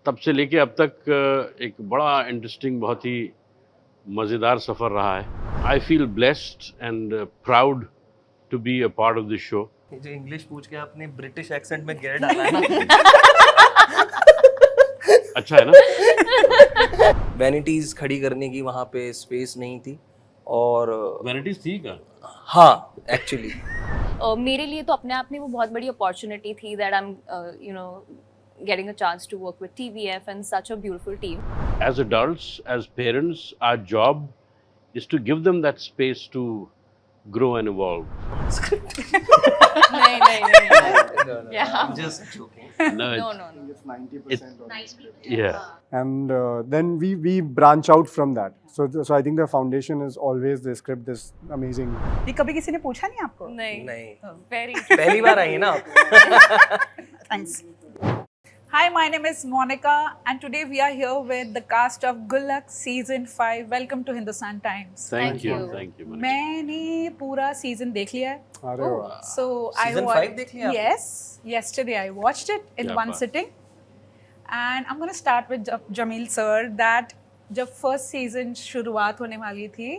तब से लेके अब तक एक बड़ा इंटरेस्टिंग, बहुत ही मज़ेदार सफ़र रहा है। I feel blessed and proud to be a part of this show. ये जो इंग्लिश पूछ के आपने ब्रिटिश एक्सेंट में गिर डाला है ना। अच्छा है ना? वैनिटीज खड़ी करने की वहाँ पे स्पेस नहीं थी और वैनिटीज़ थी क्या? हाँ एक्चुअली मेरे लिए तो अपने आप में वो बहुत बड़ी अपॉर्चुनिटी थी that I am getting a chance to work with TVF and such a beautiful team. As adults, as parents, our job is to give them that space to grow and evolve. नहीं Yeah. just joking. No, No, it's- no, no. It's 90% on the script. Yeah. And then we branch out from that. So I think the foundation is always the script, this amazing. ये कभी किसी ने पूछा नहीं आपको? नहीं नहीं very पहली बार आई है ना आप। Thanks. Hi, my name is Monica, and today we are here with the cast of Gulak Season 5. Welcome to Hindustan Times. Thank you. you. Thank you, Monica. मैंने पूरा सीजन देख लिया है. अरे वाह. So Season 5 देख लिया आपने? Yes, yesterday I watched it in क्या one बात. sitting. And I'm going to start with Jamil sir. That जब first season शुरुआत होने वाली थी,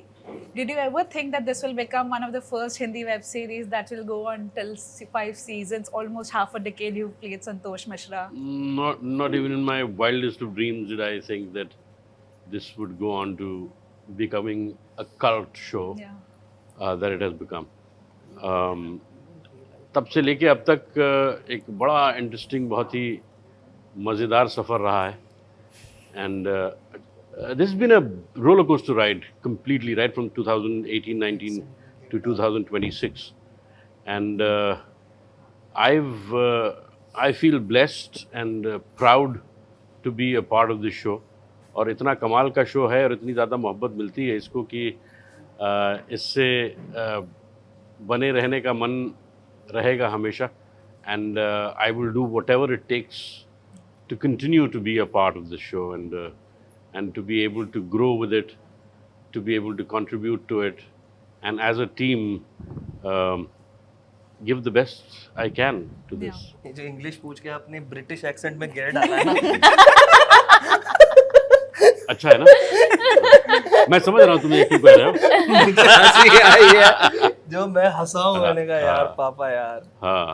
did you ever think that this will become one of the first Hindi web series that will go on till 5 seasons, almost half a decade you've played Santosh Mishra? Not even in my wildest of dreams did I think that this would go on to becoming a cult show Yeah. that it has become. तब से लेके अब तक एक बड़ा interesting, बहुत ही मज़ेदार सफ़र रहा है. And this has been a roller coaster ride completely, right from 2018-19 to 2026. And I feel blessed and proud to be a part of this show. और इतना कमाल का शो है और इतनी ज़्यादा मोहब्बत मिलती है इसको कि इससे बने रहने का मन रहेगा हमेशा. And I will do whatever it takes to continue to be a part of the show and to be able to grow with it, to be able to contribute to it, and as a team give the best I can to this. ये जो English पूछ के आपने British accent में गिर डाला है ना। अच्छा है ना? मैं समझ रहा हूँ तुम्हें क्यों कह रहे हो. हंसी आई है जो मैं हंसा हूँ मैंने कहा यार हाँ. पापा यार। हाँ.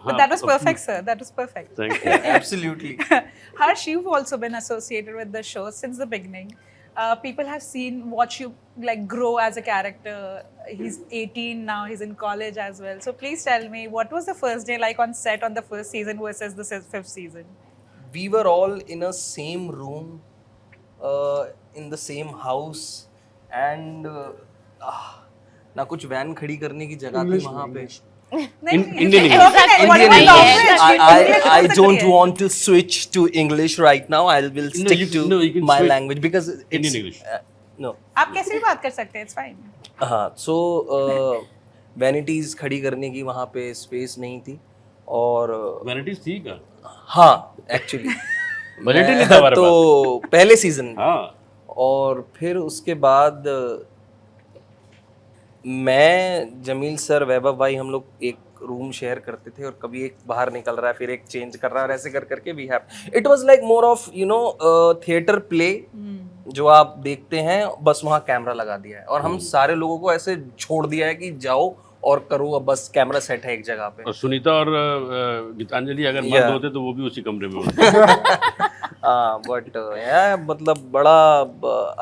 But that was perfect, sir. That was perfect. Thank you. Absolutely. Harsh, you've also been associated with the show since the beginning. People have watch you like grow as a character. He's 18 now. He's in college as well. So please tell me, what was the first day like on set on the first season versus the fifth season? We were all in a same room, in the same house, and ना कुछ van खड़ी करने की जगह थी वहाँ पे. Indian English. I don't want to switch to English right now. I will stick you to can my switch language because it's Indian English. No. आप कैसे भी बात कर सकते हैं, it's fine. हाँ, so वैनिटीज खड़ी करने की वहाँ पे स्पेस नहीं थी और Vanities थी क्या? हाँ एक्चुअली Vanity नहीं था हमारे तो पहले सीजन हाँ. और फिर उसके बाद मैं जमील सर वैभव भाई हम लोग एक रूम शेयर करते थे और कभी एक बाहर निकल रहा है फिर एक चेंज कर रहा है और ऐसे कर करके we have it was like more of you know theatre play जो आप देखते हैं बस वहाँ कैमरा लगा दिया है और हम सारे लोगों को ऐसे छोड़ दिया है कि जाओ और करो अब बस कैमरा सेट है एक जगह पे. और सुनीता और गीतांजलि अगर Yeah. मर्द होते तो वो भी उसी कमरे में होते. हाँ बट मतलब बड़ा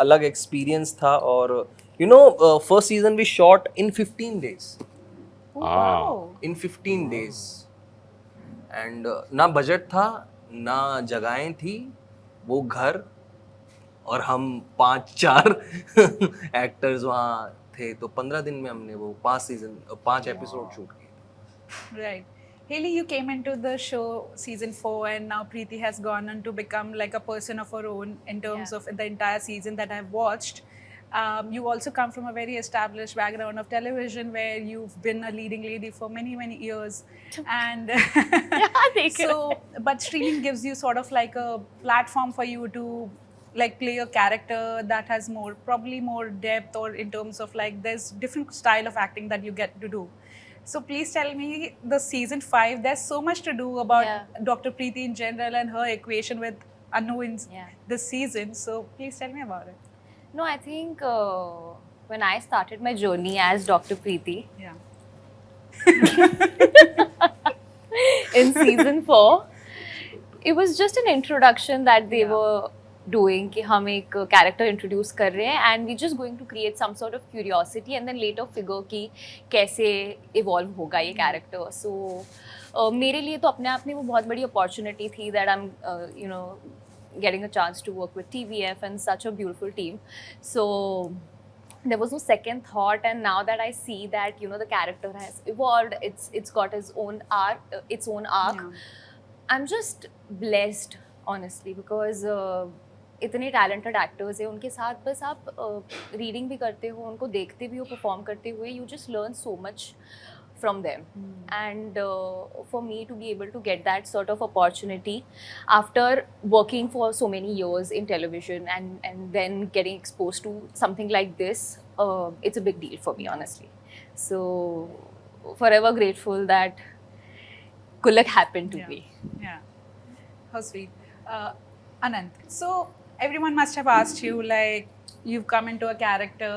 अलग एक्सपीरियंस था और you know first season we shot in 15 days. In 15 days and ना बजट था ना जगहें थी वो घर और हम 5-4 एक्टर्स वहाँ थे तो 15 दिन में हमने वो 5 एपिसोड शूट किए. Right. Haley, you came into the show season 4 and now Preeti has gone on to become like a person of her own in terms of the entire season that I've watched. You also come from a very established background of television where you've been a leading lady for many, many years. And so, but streaming gives you sort of like a platform for you to like play a character that has probably more depth or in terms of like there's different style of acting that you get to do. So please tell me the season 5. There's so much to do about Yeah. Dr. Preeti in general and her equation with Anu in Yeah. this season. So please tell me about it. No, I think when I started my journey as Dr. Preeti Yeah. in season 4, it was just an introduction that they Yeah. were doing कि हम एक character introduce कर रहे हैं and we're just going to create some sort of curiosity and then later figure कि कैसे evolve होगा ये character. So मेरे लिए तो अपने आप में वो बहुत बड़ी opportunity थी that I'm getting a chance to work with TVF and such a beautiful team. So there was no second thought, and now that I see that the character has evolved, it's got its own arc, Yeah. I'm just blessed honestly because इतने talented actors हैं उनके साथ बस आप reading भी करते हो उनको देखते भी हो perform करते हुए you just learn so much from them and for me to be able to get that sort of opportunity after working for so many years in television and then getting exposed to something like this, it's a big deal for me honestly. So forever grateful that good luck happened to Yeah. me. Yeah. How sweet. Anant, so everyone must have asked you, like, you've come into a character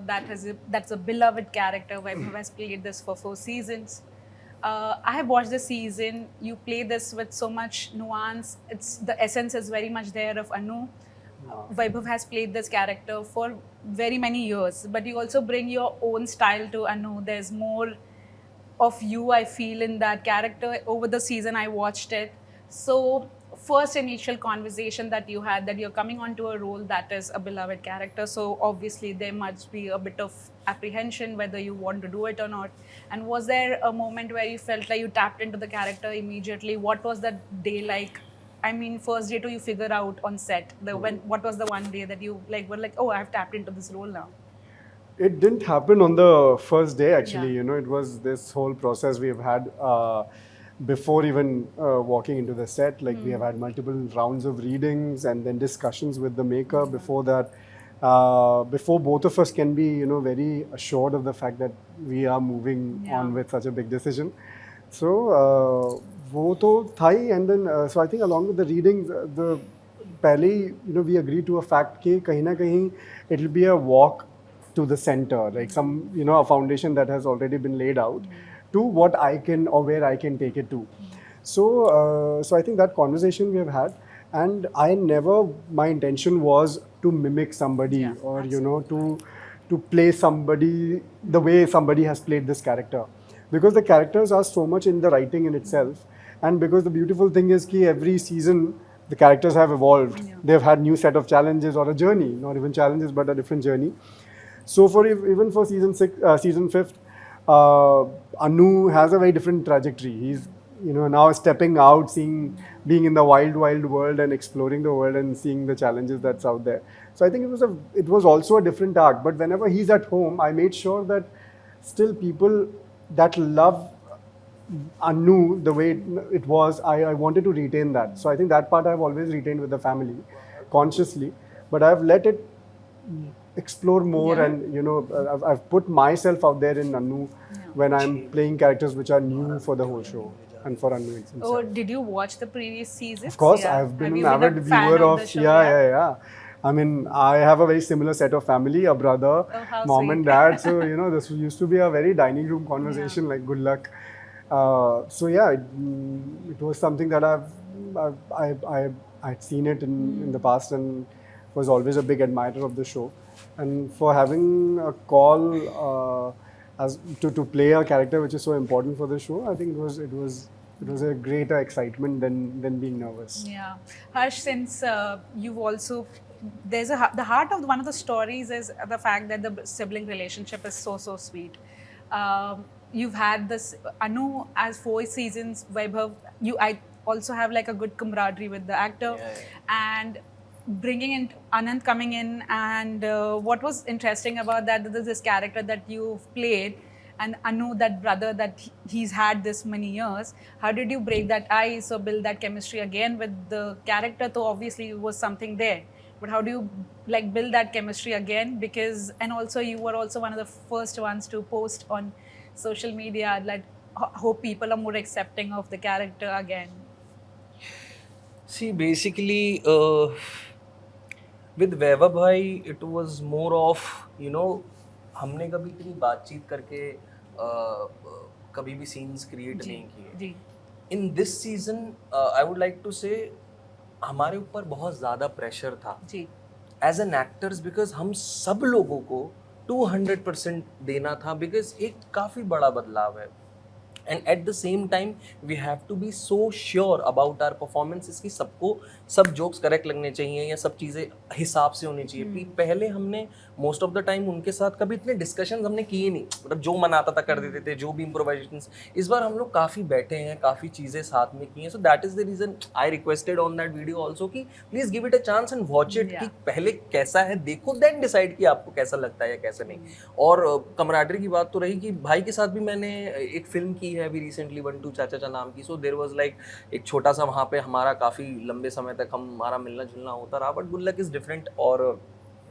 that's a beloved character. Vaibhav has played this for 4 seasons. I have watched the season. You play this with so much nuance. The essence is very much there of Anu. Vaibhav has played this character for very many years, but you also bring your own style to Anu. There's more of you, I feel, in that character. Over the season I watched it. So first initial conversation that you had, that you're coming onto a role that is a beloved character, so obviously there must be a bit of apprehension whether you want to do it or not. And was there a moment where you felt like you tapped into the character immediately? What was that day like? I mean, first day to you figure out on set, what was the one day that you were like, oh, I've tapped into this role now? It didn't happen on the first day, actually. Yeah. It was this whole process we've had before even walking into the set. Like, we have had multiple rounds of readings and then discussions with the maker before that. Before both of us can be, very assured of the fact that we are moving Yeah. on with such a big decision. So, वो तो था ही, and then so I think along with the readings, the पहले we agreed to a fact कि कहीं ना कहीं it will be a walk to the center, like some a foundation that has already been laid out to what I can or where I can take it to. So so I think that conversation we have had, and my intention was to mimic somebody, Yeah, or to play somebody the way somebody has played this character, because the characters are so much in the writing in itself, and because the beautiful thing is that every season the characters have evolved. Yeah. They've had new set of challenges or a journey, not even challenges but a different journey. So even for season 5, Anu has a very different trajectory. He's now stepping out, being in the wild world and exploring the world and seeing the challenges that's out there. So I think it was also a different arc. But whenever he's at home, I made sure that still people that love Anu the way it was, I wanted to retain that. So I think that part I've always retained with the family, consciously. But I've let it explore more, Yeah. and I've put myself out there in Anu when I'm playing characters which are new for the whole show and for Anu himself. Oh, did you watch the previous seasons? Of course, Yeah. I've been Have an you avid a fan viewer of the show? yeah. I mean, I have a very similar set of family, a brother, how mom sweet. and dad. So this used to be a very dining room conversation, like good luck. So yeah, it was something that I'd seen it in the past and was always a big admirer of the show. And for having a call as to play a character which is so important for the show, I think it was a greater excitement than being nervous. Yeah. Harsh, since you've also, the heart of one of the stories is the fact that the sibling relationship is so sweet. You've had this Anu as 4 seasons. Vaibhav, I also have like a good camaraderie with the actor, and bringing in Anant coming in, and what was interesting about that, this character that you've played, and Anu, that brother that he's had this many years. How did you break that ice or build that chemistry again with the character? So obviously it was something there, but how do you build that chemistry again? Because, and also you were also one of the first ones to post on social media that hope people are more accepting of the character again. See, basically, with Vaibhav bhai, it was more of, you know, हमने कभी इतनी बातचीत करके कभी भी scenes create नहीं किए. जी. In this season I would like to say हमारे ऊपर बहुत ज़्यादा प्रेशर था जी. एज एन एक्टर्स, बिकॉज हम सब लोगों को 200% देना था, बिकॉज एक काफ़ी बड़ा बदलाव है. And at the same time we have to be so sure about our performances कि सबको सब जोक्स करेक्ट लगने चाहिए या सब चीज़ें हिसाब से होनी चाहिए. पहले हमने मोस्ट ऑफ द टाइम उनके साथ कभी इतने डिस्कशंस हमने किए नहीं, मतलब जो मन आता था कर देते थे, जो भी इम्प्रोवाइजेशंस. इस बार हम लोग काफ़ी बैठे हैं, काफ़ी चीज़ें साथ में की हैं. So that is the reason I requested on that video also कि please give it a chance and watch it, कि पहले कैसा है देखो, देन डिसाइड कि आपको कैसा लगता है या कैसा नहीं. और कमराडरी की बात तो रही कि भाई के साथ भी मैंने एक फिल्म की है अभी रिसेंटली, 1-2 चाचा नाम की. सो देयर वाज लाइक एक छोटा सा वहाँ पे हमारा काफ़ी लंबे समय तक हमारा मिलना जुलना होता रहा, but good luck is different. और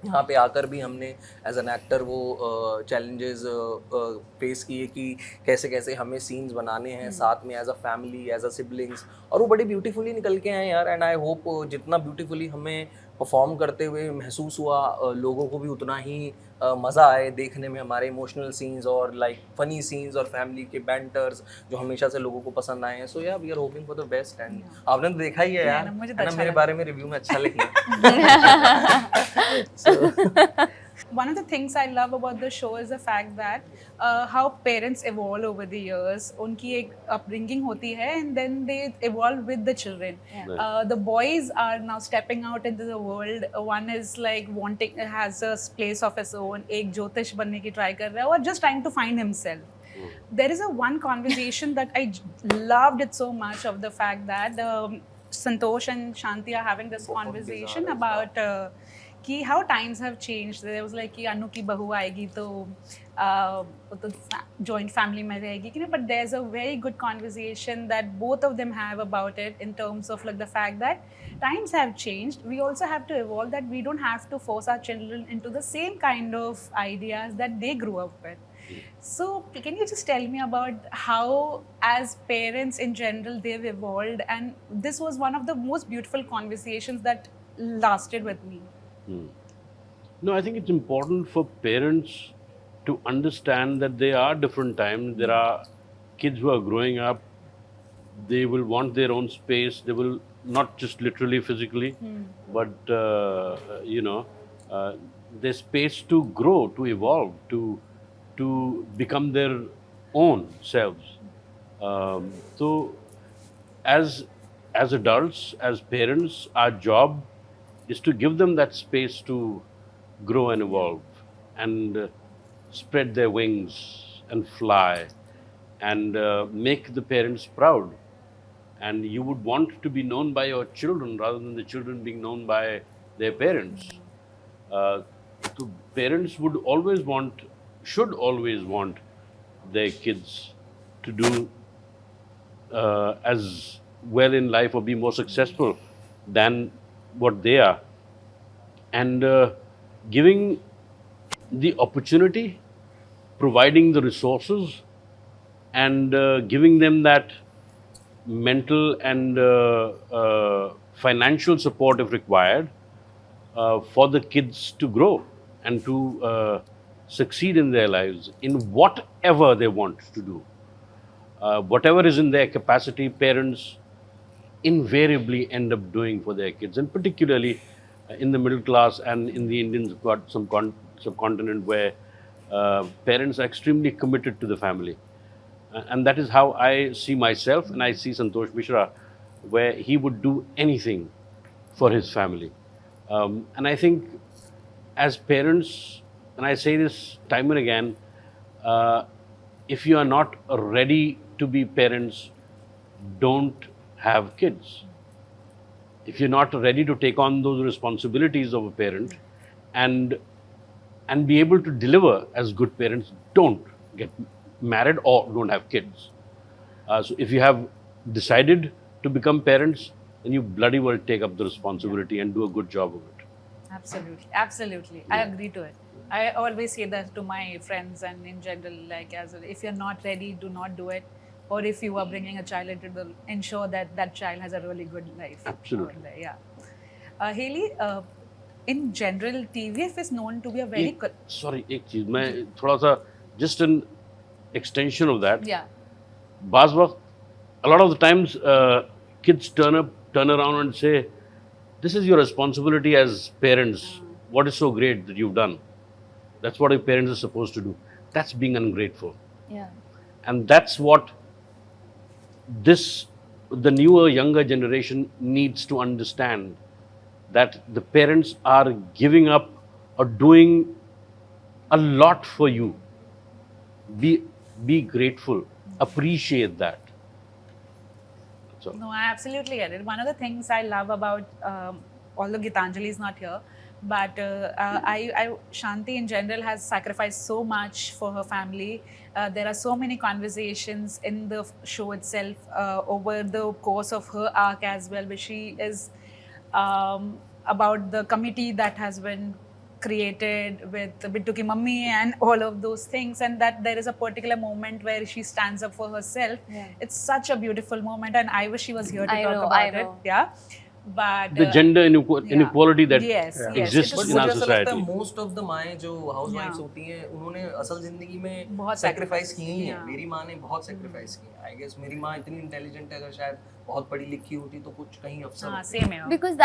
यहाँ पे आकर भी हमने एज एन एक्टर वो चैलेंजेस फेस किए कि कैसे कैसे हमें सीन्स बनाने हैं साथ में as a family, as a siblings, और वो बड़ी ब्यूटीफुली निकल के आए यार. एंड आई होप जितना ब्यूटीफुली हमें परफॉर्म करते हुए महसूस हुआ, लोगों को भी उतना ही मज़ा आए देखने में हमारे इमोशनल सीन्स और लाइक फनी सीन्स और फैमिली के बैंटर्स जो हमेशा से लोगों को पसंद आए हैं. So yeah we are hoping for the best. And आपने तो देखा ही है यार, मुझे तो है ना, अच्छा मेरे लगा. बारे में रिव्यू में अच्छा लिखना. One of the things I love about the show is the fact that how parents evolve over the years. उनकी एक upbringing होती है and then they evolve with the children. The boys are now stepping out into the world. One is like has a place of his own. एक ज्योतिष बनने की try कर रहा है, or just trying to find himself. There is a one conversation that I loved it so much, of the fact that Santosh and Shanti are having this conversation about कि how times have changed. There was like कि अनु की बहू आएगी तो joint family में रहेगी कि नहीं, but there's a very good conversation that both of them have about it, in terms of like the fact that times have changed. We also have to evolve, that we don't have to force our children into the same kind of ideas that they grew up with. So can you just tell me about how, as parents in general, they've evolved? And this was one of the most beautiful conversations that lasted with me. No, I think it's important for parents to understand that there are different times. There are kids who are growing up. They will want their own space. They will not just literally, physically, but their space to grow, to evolve, to become their own selves. So, as adults, as parents, our job is to give them that space to grow and evolve and spread their wings and fly and make the parents proud. And you would want to be known by your children rather than the children being known by their parents. So parents should always want their kids to do as well in life or be more successful than what they are. And giving the opportunity, providing the resources, and giving them that mental and financial support if required for the kids to grow and to succeed in their lives in whatever they want to do. Whatever is in their capacity, parents invariably end up doing for their kids, and particularly in the middle class and in the Indian subcontinent, where parents are extremely committed to the family. And that is how I see myself, and I see Santosh Mishra, where he would do anything for his family. And I think as parents, and I say this time and again, if you are not ready to be parents, don't have kids. If you're not ready to take on those responsibilities of a parent and be able to deliver as good parents, don't get married or don't have kids. So if you have decided to become parents, then you bloody well take up the responsibility and do a good job of it. Absolutely, absolutely. I agree to it. I always say that to my friends and in general, like, if you're not ready, do not do it. or if you are bringing a child into the, ensure that that child has a really good life. Absolutely. over there, yeah. Haley, in general, TVF is known to be a very sorry एक चीज मैं थोड़ा सा just an extension of that. yeah. बाज वक्त a lot of the times kids turn around and say, this is your responsibility as parents. What is so great that you've done? That's what your parents are supposed to do. That's being ungrateful. Yeah. And that's what the newer, younger generation needs to understand, that the parents are giving up or doing a lot for you. Be grateful. Appreciate that. So, No, I absolutely get it. One of the things I love about, although Gitanjali is not here, but Shanti in general has sacrificed so much for her family. There are so many conversations in the show itself over the course of her arc as well, where she is about the committee that has been created with Bittu ki mummy and all of those things, and that there is a particular moment where she stands up for herself. Yeah. It's such a beautiful moment, and I wish she was here to I talk know, about I it. know. Yeah, but the gender inequality that Yes, yes. exists But in our मुझे ऐसा लगता है society. Most of the माएँ जो house wives Yeah. होती हैं उन्होंने असल जिंदगी में बहुत सेक्रीफाइस sacrifice की ही है. किया. मेरी माँ ने बहुत सेक्रीफाइस की. आई गेस मेरी माँ इतनी इंटेलिजेंट है, अगर शायद बहुत पढ़ी लिखी होती तो कुछ कहीं अफसर हाँ, होती. same here. Because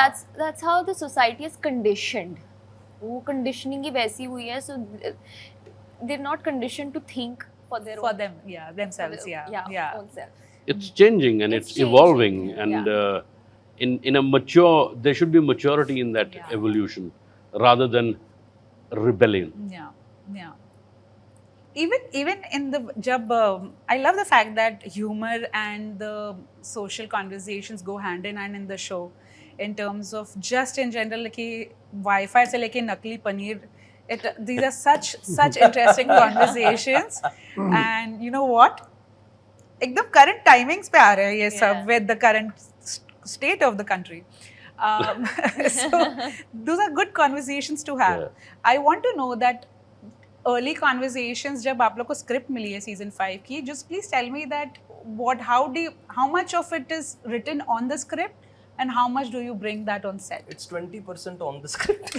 that's how the society is conditioned. वो conditioning ही वैसी हुई है, so they're not conditioned to think for their For own, them, yeah, themselves, yeah. own self. It's changing and It's it's changing, evolving, and yeah. in a mature, there should be maturity in that Yeah. evolution rather than rebellion. Yeah, yeah. Even in the jab, I love the fact that humor and the social conversations go hand in hand in the show, in terms of just in general कि Wi-Fi से लेके नकली paneer. These are such interesting conversations, and you know what? एकदम current timings पे आ रहे हैं ये सब Yeah. with the current state of the country. So those are good conversations to have. Yeah. I want to know that early conversations जब आप लोग को script मिली है season 5 की, just please tell me that how much of it is written on the script and how much do you bring that on set? It's 20% on the script.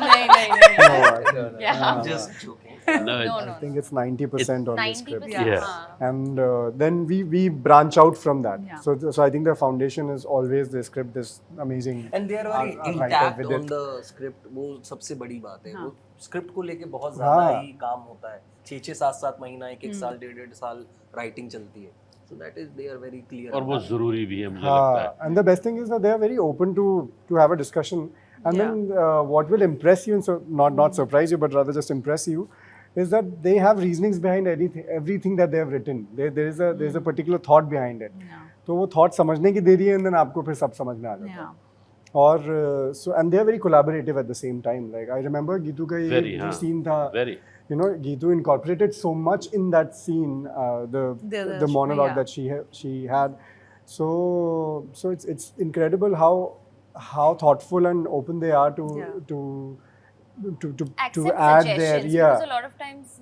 नहीं. Yeah. I'm just joking. No, No, I no. think it's 90% on the 90%. script. Yeah. And then we branch out from that. Yeah. So I think the foundation is always the script, this amazing. And they are very writer intact with on it. the script. वो सबसे बड़ी बात है. हाँ. वो script को लेके बहुत ज़्यादा हाँ. ही काम होता है. 6-7 महीना, एक साल, 1.5 साल राइटिंग चलती है. So that is, they are very clear. और on वो that. जरूरी भी है मुझे लगता है. And the best thing is that they are very open to have a discussion. And Yeah. then what will impress you, and so not surprise you, but rather just impress you, is that they have reasonings behind everything that they have written. There is a particular thought behind it. Yeah. तो वो thought समझने की देरी है, and then आपको फिर सब समझ में आ जाता है. Yeah. और so and they are very collaborative at the same time. Like I remember Geetu का ये Very, जो हाँ. scene था, Very. you know, Geetu incorporated so much in that scene, the monologue yeah. that she had. So it's incredible how thoughtful and open they are to Accept add suggestions, their because a lot of times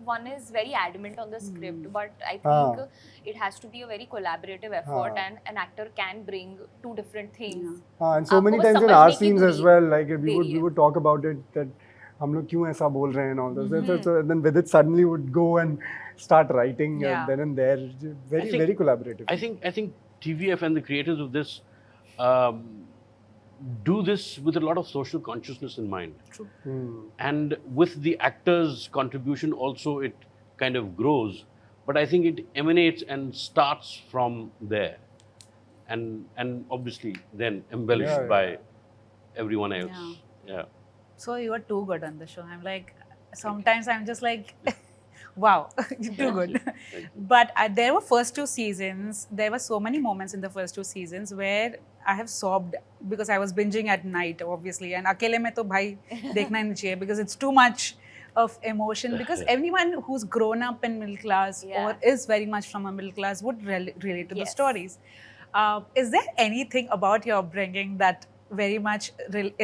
one is very adamant on the script, but I think it has to be a very collaborative effort, and an actor can bring two different things. and so many आपको बस times in our समझने की scenes as दूरी well, like we देरी है. would talk about it, that हम लोग क्यों ऐसा बोल रहे हैं and all this. So then with it suddenly would go and start writing Yeah. then and there. Very collaborative. I think TVF and the creators of this do this with a lot of social consciousness in mind. True. And with the actors' contribution also, it kind of grows. But I think it emanates and starts from there, and obviously then embellished Yeah, by everyone else. Yeah. So you are too good on the show. I'm like, sometimes I'm just like, wow, you're too good. But there were first 2 seasons. There were so many moments in the first 2 seasons where I have sobbed because I was binging at night, obviously. And अकेले में तो भाई देखना ही नहीं चाहिए, because it's too much of emotion. Because everyone who's grown up in middle class Yeah. or is very much from a middle class would relate to the Yes. stories. Is there anything about your upbringing that very much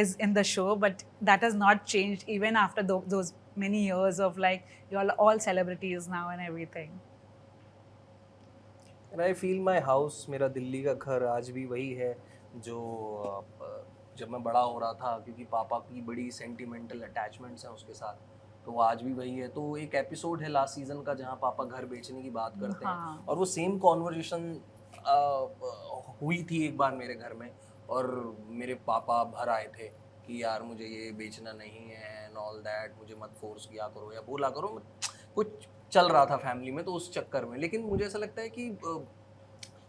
is in the show, but that has not changed even after those many years of like you're all celebrities now and everything? And I feel my house, मेरा दिल्ली का घर आज भी वही है जो जब मैं बड़ा हो रहा था, क्योंकि पापा की बड़ी सेंटिमेंटल अटैचमेंट्स हैं उसके साथ, तो वो आज भी वही है। तो एक एपिसोड है लास्ट सीजन का जहाँ पापा घर बेचने की बात करते हैं, और वो सेम कॉन्वर्जेशन हुई थी एक बार मेरे घर में, और मेरे पापा भर आए थे कि यार मुझे ये बेचना नहीं है एंड ऑल दैट, मुझे मत फोर्स किया करो या बोला करो, कुछ चल रहा था फैमिली में, तो उस चक्कर में। लेकिन मुझे ऐसा लगता है कि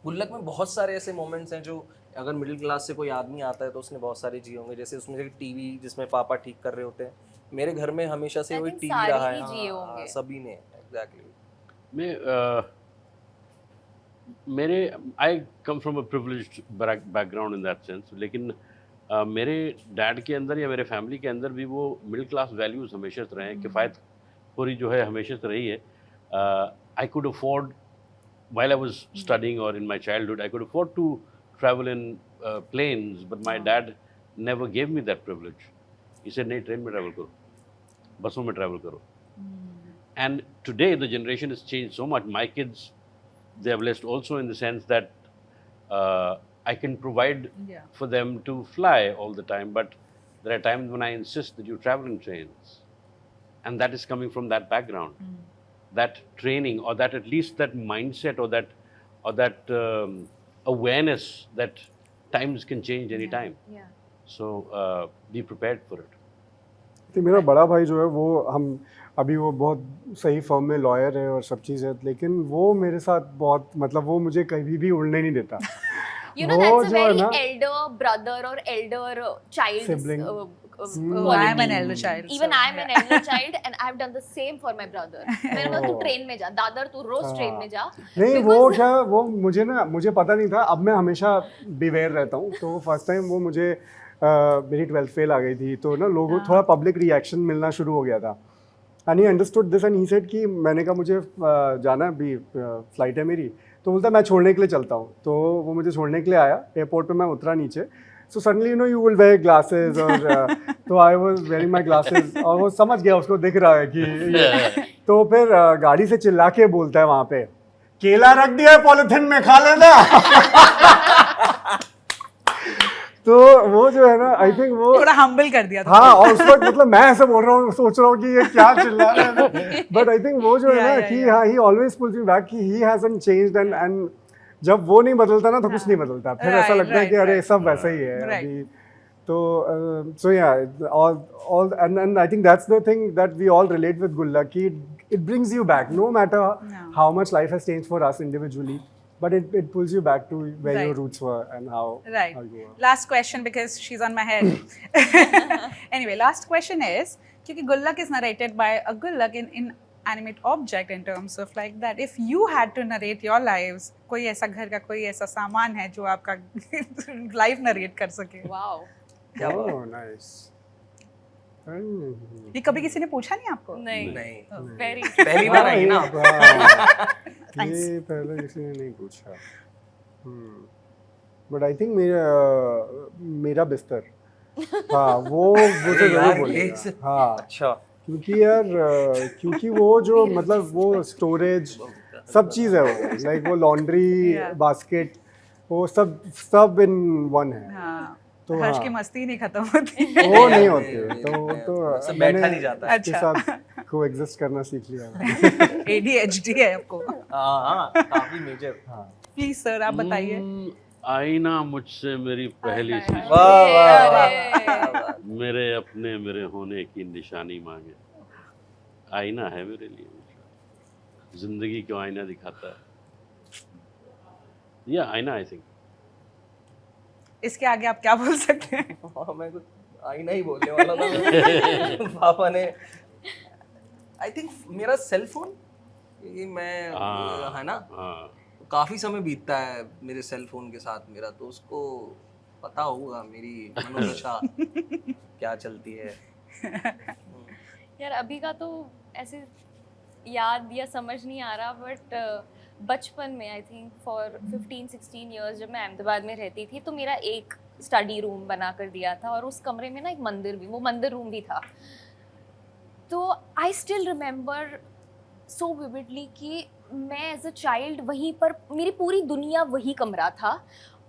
गुल्लक में बहुत सारे ऐसे मोमेंट्स हैं जो अगर मिडिल क्लास से कोई आदमी आता है तो उसने बहुत सारे जिए होंगे। जैसे उसमें एक टीवी जिसमें पापा ठीक कर रहे होते हैं, मेरे घर में हमेशा से I वही think टीवी सारे रहा ही है। जिए हाँ, होंगे। सभी ने एग्जैक्टली। मैं मेरे I come from a privileged background in that sense, लेकिन मेरे डैड के अंदर या मेरे फैमिली के अंदर भी वो मिडिल क्लास वैल्यूज़ हमेशा से रहे हैं। किफ़ायत पूरी जो है हमेशा से रही है। I could afford while I was studying or in my childhood, I could afford to travel in planes, but my dad never gave me that privilege. He said, नहीं ट्रेन में ट्रैवल करो, बसों में ट्रैवल करो। And today the generation has changed so much. My kids, they are blessed also in the sense that I can provide Yeah. for them to fly all the time, but there are times when I insist that you travel in trains, and that is coming from that background. That training, or that at least that mindset, or that awareness that times can change any time. Yeah. So be prepared for it. तो मेरा बड़ा भाई जो है वो अभी वो बहुत सही फर्म में लॉयर है और सब चीज़ है, लेकिन वो मेरे साथ बहुत मतलब वो मुझे कभी भी उड़ने नहीं देता। You know, वो that's a जो है very ना elder brother or elder child Sibling. Oh, I am an elder child. Even so, I am an elder child and I have done the same for my brother. मैंने बोला तू Oh. Train में जा, दादर तू रोज train में जा। नहीं Because- वो क्या वो मुझे पता नहीं था। अब मैं हमेशा बिवेयर रहता हूँ। तो फर्स्ट टाइम वो मुझे मेरी 12th फेल आ गई थी, तो ना लोगों थोड़ा पब्लिक रिएक्शन मिलना शुरू हो गया था। And he understood this and he said कि मैंने कहा मुझे जाना है, अभी फ्लाइट है मेरी, तो बोलता मैं छोड़ने के लिए चलता हूँ। तो वो मुझे छोड़ने के लिए आया, एयरपोर्ट पे मैं उतरा नीचे, so suddenly you will where glasses, और तो I was wearing my glasses, और वो समझ गया, उसको दिख रहा है कि तो फिर गाड़ी से चिल्ला के बोलता है वहाँ पे, केला रख दिया है पॉलिथीन में, खा लेना। तो वो जो है ना, आई थिंक वो थोड़ा हम्बल कर दिया था। हाँ, और उस वक्त मतलब मैं ऐसे बोल रहा हूँ, सोच रहा हूँ कि ये क्या चिल्ला रहा है, बट आई थिंक वो जो है ना कि हाँ, he always pulls me back कि ही हैजंट चेंज्ड, एंड जब वो नहीं बदलता ना तो कुछ नहीं बदलता, फिर ऐसा लगता है कि अरे सब वैसा ही है अभी। तो so yeah, all and I think that's the thing that we all relate with Gulla, कि it brings you back no matter how much life has changed for us individually, but it pulls you back to where your roots were and how you were. Last question, because she's on my head. Anyway, last question is, क्योंकि Gullak is narrated by a Gullak in animate object, in terms of like that, if you had to narrate your lives, कोई ऐसा घर का कोई ऐसा सामान है जो आपका लाइफ नरेट कर सके? Wow. Oh, nice. ये कभी किसी ने पूछा नहीं आपको? नहीं। नहीं, Very. पहली बार आई ना। ये पहले किसी ने नहीं पूछा। बट आई थिंक मेरा बिस्तर, हाँ वो तो जरूर बोलेगा। हाँ अच्छा, क्योंकि यार क्योंकि वो जो मतलब वो स्टोरेज सब चीज़ है, वो लाइक वो लॉन्ड्री बास्केट, वो सब इन वन है। हाँ, तो हर्ष हाँ, की मस्ती नहीं खत्म होती। वो नहीं होते, तो सब मैंने बैठा नहीं जाता इसके साथ को एग्जिस्ट करना सीख लिया। ADHD है आपको? हाँ, काफी मेजर। प्लीज सर आप बताइए। आईना मुझसे मेरी पहली सी वाह वाह वाह, मेरे अपने मेरे होने की निशानी मांगे। आईना है मेरे लिए, जिंदगी को आईना दिखाता है। या आईना, आई थिंक। इसके आगे आप क्या बोल सकते हैं? हाँ, मैं कुछ आईना ही बोलने वाला था। पापा ने आई थिंक मेरा सेल फोन, ये मैं है ना, काफी समय बीतता है मेरे सेल फोन के साथ मेरा, तो उसको पता होगा मेरी मनोदशा क्या चलती है। यार अभी का तो ऐसे याद या समझ नहीं आ रहा, बट बचपन में आई थिंक फॉर 15-16 ईयर्स जब मैं अहमदाबाद में रहती थी, तो मेरा एक स्टडी रूम बना कर दिया था, और उस कमरे में ना एक मंदिर भी, वो मंदिर रूम भी था। तो I still remember so vividly कि मैं एज अ चाइल्ड वहीं पर, मेरी पूरी दुनिया वही कमरा था,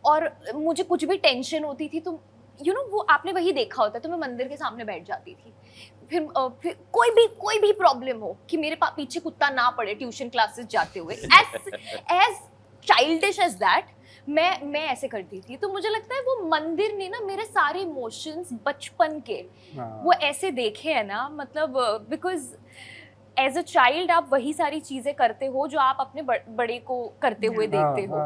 और मुझे कुछ भी टेंशन होती थी तो वो आपने वही देखा होता है, तो मैं मंदिर के सामने बैठ जाती थी। फिर कोई भी प्रॉब्लम हो कि मेरे पीछे कुत्ता ना पड़े ट्यूशन क्लासेस जाते हुए, एज चाइल्डिश एज दैट, मैं ऐसे करती थी। तो मुझे लगता है वो मंदिर ने ना मेरे सारे इमोशंस बचपन के वो ऐसे देखे हैं ना, मतलब बिकॉज एज अ चाइल्ड आप वही सारी चीजें करते हो जो आप अपने बड़े को करते हुए देखते हो।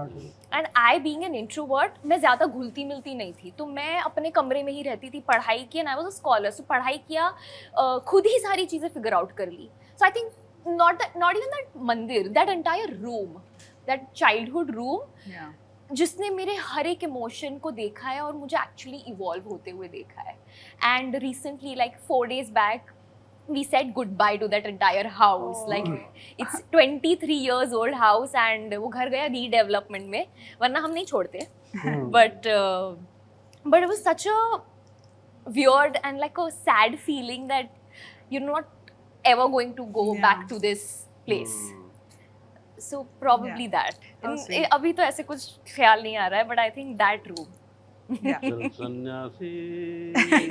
And I being an introvert, मैं ज्यादा घुलती मिलती नहीं थी, तो मैं अपने कमरे में ही रहती थी, पढ़ाई की, and I was a scholar, so पढ़ाई किया, खुद ही सारी चीजें फिगर आउट कर ली। So I think not even that mandir, that entire room, that childhood room, जिसने मेरे हर एक इमोशन को देखा है और मुझे एक्चुअली इवॉल्व होते हुए देखा है। And recently like 4 days back we said goodbye to that entire house. Like it's 23 years old house and वो घर गया redevelopment में, वरना हम नहीं छोड़ते। but it was such a weird and like a sad feeling that you're not ever going to go back to this place. So probably that. अभी तो ऐसे कुछ ख्याल नहीं आ रहा है, but I think that room. चल सन्यासी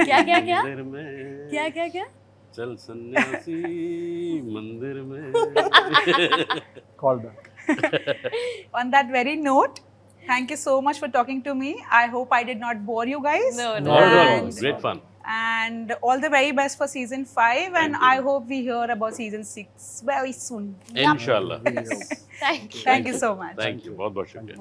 क्या मंदिर में, क्या चल सन्यासी मंदिर में। Call back. On that very note, thank you so much for talking to me. I hope I did not bore you guys. No. Not at all. And- Great fun. And all the very best for season 5. And I hope we hear about season 6 very soon. Inshallah. Thank you. Thank you so much. Thank you. बहुत बहुत शुक्रिया।